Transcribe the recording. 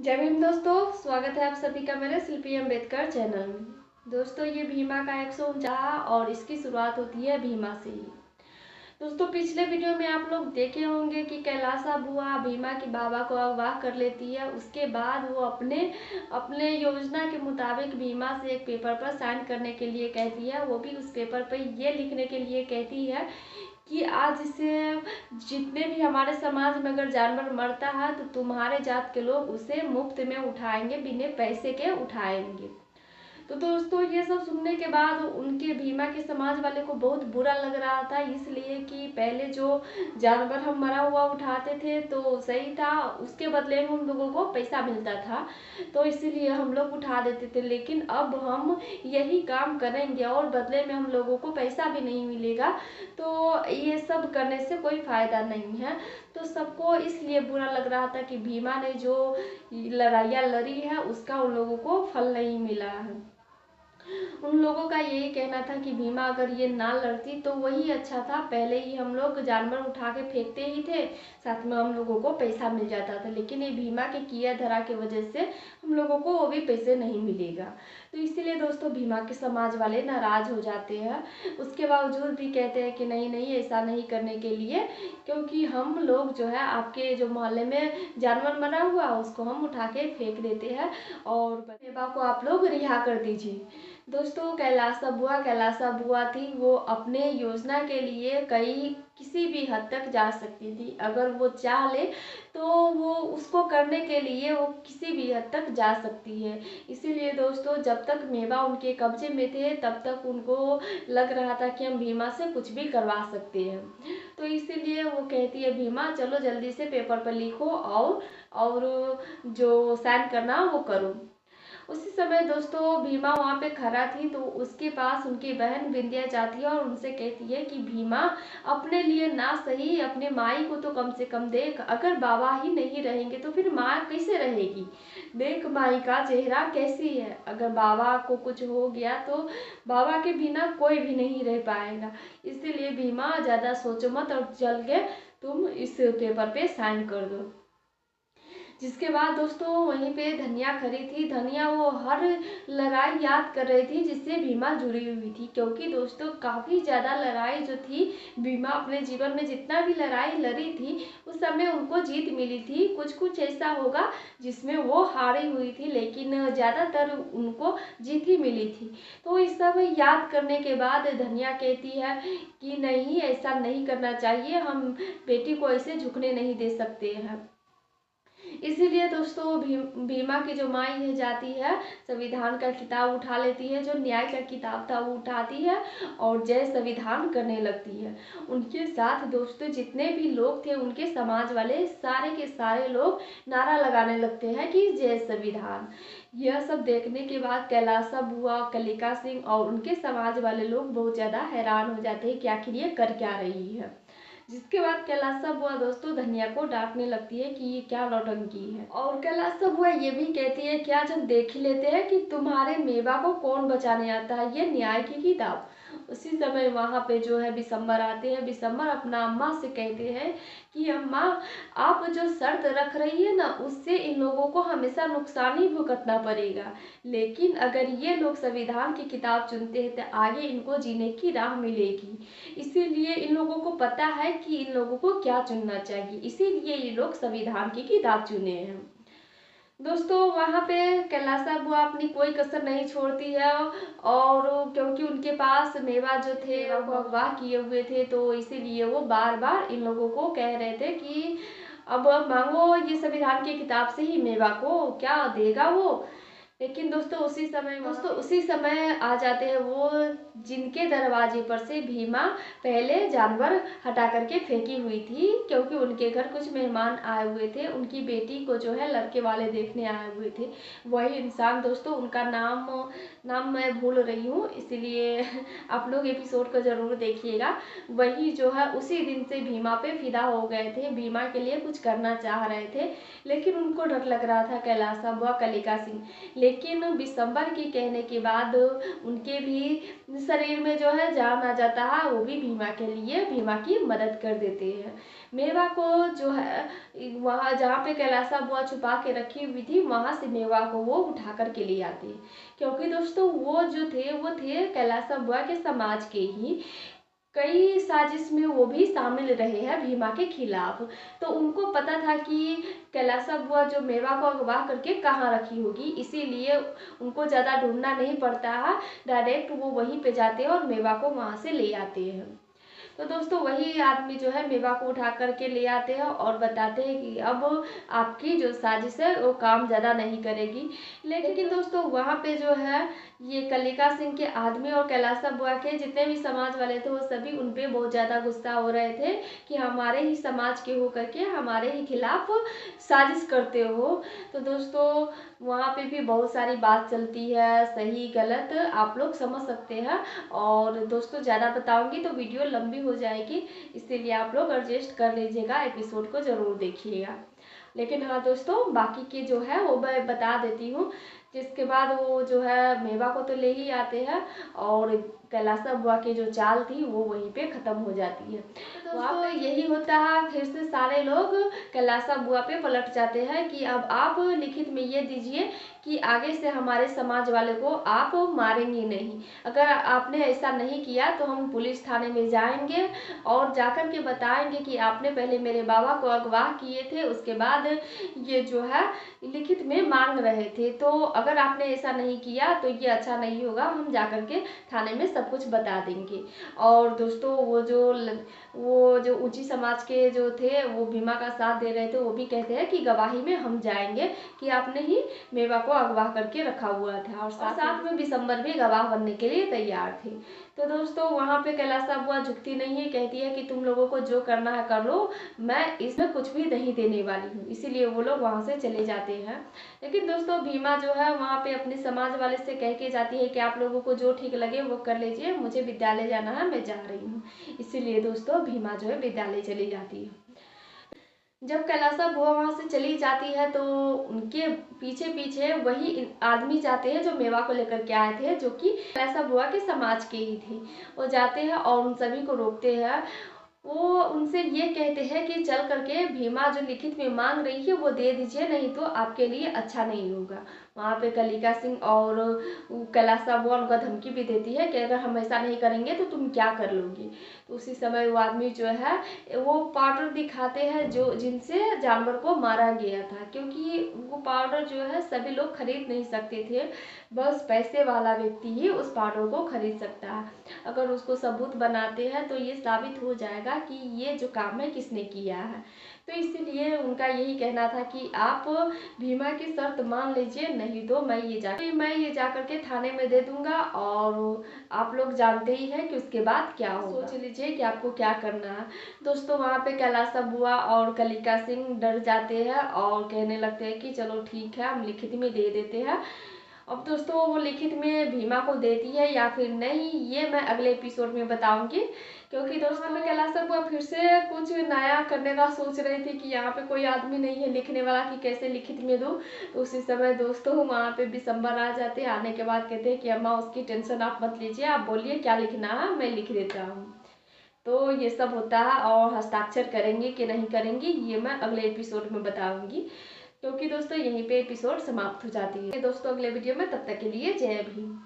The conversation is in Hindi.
जय भीम दोस्तों, स्वागत है आप सभी का मेरे शिल्पी अम्बेडकर चैनल में। दोस्तों ये भीमा का 149 और इसकी शुरुआत होती है भीमा से ही। दोस्तों पिछले वीडियो में आप लोग देखे होंगे कि कैलासा बुआ भीमा की बाबा को अगवा कर लेती है। उसके बाद वो अपने अपने योजना के मुताबिक भीमा से एक पेपर पर साइन करने के लिए कहती है। वो भी उस पेपर पर ये लिखने के लिए कहती है कि आज से जितने भी हमारे समाज में अगर जानवर मरता है तो तुम्हारे जात के लोग उसे मुफ्त में उठाएंगे, बिना पैसे के उठाएंगे। तो दोस्तों ये सब सुनने के बाद उनके भीमा के समाज वाले को बहुत बुरा लग रहा था, इसलिए कि पहले जो जानवर हम मरा हुआ उठाते थे तो सही था, उसके बदले में उन लोगों को पैसा मिलता था, तो इसीलिए हम लोग उठा देते थे। लेकिन अब हम यही काम करेंगे और बदले में हम लोगों को पैसा भी नहीं मिलेगा, तो ये सब करने से कोई फायदा नहीं है। तो सबको इसलिए बुरा लग रहा था कि भीमा ने जो लड़ाइयाँ लड़ी है उसका उन लोगों को फल नहीं मिला है। उन लोगों का यही कहना था कि भीमा अगर ये ना लड़ती तो वही अच्छा था, पहले ही हम लोग जानवर उठा के फेंकते ही थे, साथ में हम लोगों को पैसा मिल जाता था। लेकिन ये भीमा के किया धरा की वजह से हम लोगों को वो भी पैसे नहीं मिलेगा। तो इसीलिए दोस्तों भीमा के समाज वाले नाराज हो जाते हैं। उसके बावजूद भी कहते हैं कि नहीं नहीं, ऐसा नहीं करने के लिए, क्योंकि हम लोग जो है आपके जो मोहल्ले में जानवर मरा हुआ उसको हम उठा के फेंक देते हैं और बेबा को आप लोग रिहा कर दीजिए। दोस्तों कैलासा बुआ थी, वो अपने योजना के लिए किसी भी हद तक जा सकती थी। अगर वो चाह ले तो वो उसको करने के लिए वो किसी भी हद तक जा सकती है। इसीलिए दोस्तों जब तक मेवा उनके कब्जे में थे तब तक उनको लग रहा था कि हम भीमा से कुछ भी करवा सकते हैं। तो इसीलिए वो कहती है भीमा चलो जल्दी से पेपर पर लिखो और जो साइन करना वो करो। उसी समय दोस्तों भीमा वहाँ पे खड़ा थी, तो उसके पास उनकी बहन विंध्या जाती है और उनसे कहती है कि भीमा अपने लिए ना सही अपने माई को तो कम से कम देख, अगर बाबा ही नहीं रहेंगे तो फिर माँ कैसे रहेगी। देख माई का चेहरा कैसी है, अगर बाबा को कुछ हो गया तो बाबा के बिना कोई भी नहीं रह पाएगा। इसीलिए भीमा ज़्यादा सोचो मत और चल के तुम इस पेपर पे साइन कर दो। जिसके बाद दोस्तों वहीं पे धनिया खड़ी थी। धनिया वो हर लड़ाई याद कर रही थी जिससे भीमा जुड़ी हुई थी, क्योंकि दोस्तों काफ़ी ज़्यादा लड़ाई जो थी भीमा अपने जीवन में जितना भी लड़ाई लड़ी थी उस समय उनको जीत मिली थी। कुछ कुछ ऐसा होगा जिसमें वो हारी हुई थी, लेकिन ज़्यादातर उनको जीत ही मिली थी। तो इस सब याद करने के बाद धनिया कहती है कि नहीं, ऐसा नहीं करना चाहिए, हम बेटी को ऐसे झुकने नहीं दे सकते हैं। इसीलिए दोस्तों भीमा की जो माई है जाती है, संविधान का किताब उठा लेती है, जो न्याय का किताब था वो उठाती है और जय संविधान करने लगती है। उनके साथ दोस्तों जितने भी लोग थे उनके समाज वाले सारे के सारे लोग नारा लगाने लगते हैं कि जय संविधान। यह सब देखने के बाद कैलासा बुआ, कलिका सिंह और उनके समाज वाले लोग बहुत ज़्यादा हैरान हो जाते हैं कि आखिर ये कर क्या रही है। जिसके बाद कैलासा बुआ दोस्तों धनिया को डांटने लगती है कि ये क्या नौटंकी है, और कैलासा बुआ ये भी कहती है क्या जब देख ही लेते हैं कि तुम्हारे मेवा को कौन बचाने आता है, ये न्याय की किताब। उसी समय वहाँ पे जो है बिशंबर आते हैं। बिशंबर अपना अम्मा से कहते हैं कि अम्मा आप जो शर्त रख रही है ना उससे इन लोगों को हमेशा नुकसान ही भुगतना पड़ेगा, लेकिन अगर ये लोग संविधान की किताब चुनते हैं तो आगे इनको जीने की राह मिलेगी। इसीलिए इन लोगों को पता है कि इन लोगों को क्या चुनना चाहिए, इसीलिए ये लोग संविधान की किताब चुने हैं। दोस्तों वहाँ पे कैलासा बुआ अपनी कोई कसर नहीं छोड़ती है, और क्योंकि उनके पास मेवा जो थे वो अगवा किए हुए थे तो इसीलिए वो बार बार इन लोगों को कह रहे थे कि अब मांगो ये संविधान की किताब से ही मेवा को क्या देगा वो। लेकिन दोस्तों उसी समय आ जाते हैं वो जिनके दरवाजे पर से भीमा पहले जानवर हटा करके फेंकी हुई थी, क्योंकि उनके घर कुछ मेहमान आए हुए थे, उनकी बेटी को जो है लड़के वाले देखने आए हुए थे। वही इंसान दोस्तों, उनका नाम मैं भूल रही हूँ, इसीलिए आप लोग एपिसोड को ज़रूर देखिएगा। वही जो है उसी दिन से भीमा पे फिदा हो गए थे, भीमा के लिए कुछ करना चाह रहे थे, लेकिन उनको डर लग रहा था कैलासा बुआ, कलिका सिंह। लेकिन विशंबर के कहने के बाद उनके भी शरीर में जो है जान आ जाता है, वो भी भीमा के लिए भीमा की मदद कर देते हैं। मेवा को जो है वहाँ जहाँ पे कैलासा बुआ छुपा के रखी हुई थी वहाँ से मेवा को वो उठा कर के ले आते हैं, क्योंकि दोस्तों वो जो थे वो थे कैलासा बुआ के समाज के ही, कई साजिश में वो भी शामिल रहे हैं भीमा के खिलाफ। तो उनको पता था कि कैलासा बुआ जो मेवा को अगवा करके कहाँ रखी होगी, इसीलिए उनको ज़्यादा ढूंढना नहीं पड़ता है, डायरेक्ट वो वहीं पे जाते हैं और मेवा को वहाँ से ले आते हैं। तो दोस्तों वही आदमी जो है मेवा को उठा करके ले आते हैं और बताते हैं कि अब आपकी जो साजिश है वो काम ज़्यादा नहीं करेगी। लेकिन दोस्तों वहाँ पे जो है ये कलिका सिंह के आदमी और कैलासा बुआ के जितने भी समाज वाले थे वो सभी उन पे बहुत ज़्यादा गुस्सा हो रहे थे कि हमारे ही समाज के हो करके हमारे ही खिलाफ साजिश करते हो। तो दोस्तों वहाँ पे भी बहुत सारी बात चलती है, सही गलत आप लोग समझ सकते हैं। और दोस्तों ज़्यादा बताऊंगी तो वीडियो लंबी हो जाएगी, इसीलिए आप लोग एडजस्ट कर लीजिएगा, एपिसोड को ज़रूर देखिएगा। लेकिन हाँ दोस्तों बाकी के जो है वो मैं बता देती हूँ। जिसके बाद वो जो है मेवा को तो ले ही आते हैं और कैलासा बुआ की जो चाल थी वो वहीं पे ख़त्म हो जाती है। तो वहाँ पे यही होता है, फिर से सारे लोग कैलासा बुआ पे पलट जाते हैं कि अब आप लिखित में ये दीजिए कि आगे से हमारे समाज वाले को आप मारेंगे नहीं, अगर आपने ऐसा नहीं किया तो हम पुलिस थाने में जाएंगे और जाकर के बताएंगे कि आपने पहले मेरे बाबा को अगवा किए थे, उसके बाद ये जो है लिखित में मांग रहे थे, तो अगर आपने ऐसा नहीं किया तो ये अच्छा नहीं होगा, हम जाकर के थाने में सब कुछ बता देंगे। और दोस्तों वो जो ऊंची समाज के जो थे वो भीमा का साथ दे रहे थे, वो भी कहते हैं कि गवाही में हम जाएंगे कि आपने ही मेवा को अगवा करके रखा हुआ था, और साथ में विशंबर भी गवाह बनने के लिए तैयार थे। तो दोस्तों वहाँ पे कैलासा बुआ झुकती नहीं है, कहती है कि तुम लोगों को जो करना है कर लो, मैं इसमें कुछ भी नहीं देने वाली हूँ। इसीलिए वो लोग वहाँ से चले जाते हैं। लेकिन दोस्तों भीमा जो है वहाँ पे अपने समाज वाले से कह के जाती है कि आप लोगों को जो ठीक लगे वो कर लीजिए, मुझे विद्यालय जाना है, मैं जा रही हूँ। इसीलिए दोस्तों भीमा जो है विद्यालय चली जाती है। जब कैलासा बुआ वहाँ से चली जाती है तो उनके पीछे पीछे वही आदमी जाते हैं जो मेवा को लेकर के आए थे, जो कि कैलासा बुआ के समाज के ही थे। वो जाते हैं और उन सभी को रोकते हैं। वो उनसे ये कहते हैं कि चल करके भीमा जो लिखित में मांग रही है वो दे दीजिए, नहीं तो आपके लिए अच्छा नहीं होगा। वहाँ पे कलिका सिंह और कैलासा बुआ उनका धमकी भी देती है कि अगर हम ऐसा नहीं करेंगे तो तुम क्या कर लोगी। तो उसी समय वो आदमी जो है वो पाउडर दिखाते हैं जो जिनसे जानवर को मारा गया था, क्योंकि वो पाउडर जो है सभी लोग खरीद नहीं सकते थे, बस पैसे वाला व्यक्ति ही उस पाउडर को खरीद सकता है। अगर उसको सबूत बनाते हैं तो ये साबित हो जाएगा कि ये जो काम है किसने किया है। तो इसीलिए उनका यही कहना था कि आप भीमा की शर्त मान लीजिए, नहीं तो मैं ये जा करके थाने में दे दूंगा और आप लोग जानते ही हैं कि उसके बाद क्या होगा। सोच लीजिए कि आपको क्या करना है। दोस्तों वहाँ पे कैलासा बुआ और कलिका सिंह डर जाते हैं और कहने लगते हैं कि चलो ठीक है हम लिखित में दे देते हैं। अब दोस्तों वो लिखित में भीमा को देती है या फिर नहीं, ये मैं अगले एपिसोड में बताऊंगी, क्योंकि दोस्तों मैं कैलासा बुआ फिर से कुछ नया करने का सोच रही थी कि यहाँ पे कोई आदमी नहीं है लिखने वाला कि कैसे लिखित में दूँ। तो उसी समय दोस्तों वहाँ पे विशंबर आ जाते हैं। आने के बाद कहते हैं कि अम्मा उसकी टेंशन आप मत लीजिए, आप बोलिए क्या लिखना है मैं लिख देता हूँ। तो ये सब होता है और हस्ताक्षर करेंगे कि नहीं करेंगे ये मैं अगले एपिसोड में बताऊंगी, क्योंकि दोस्तों यहीं पे एपिसोड समाप्त हो जाती है। दोस्तों अगले वीडियो में, तब तक के लिए जय भीम।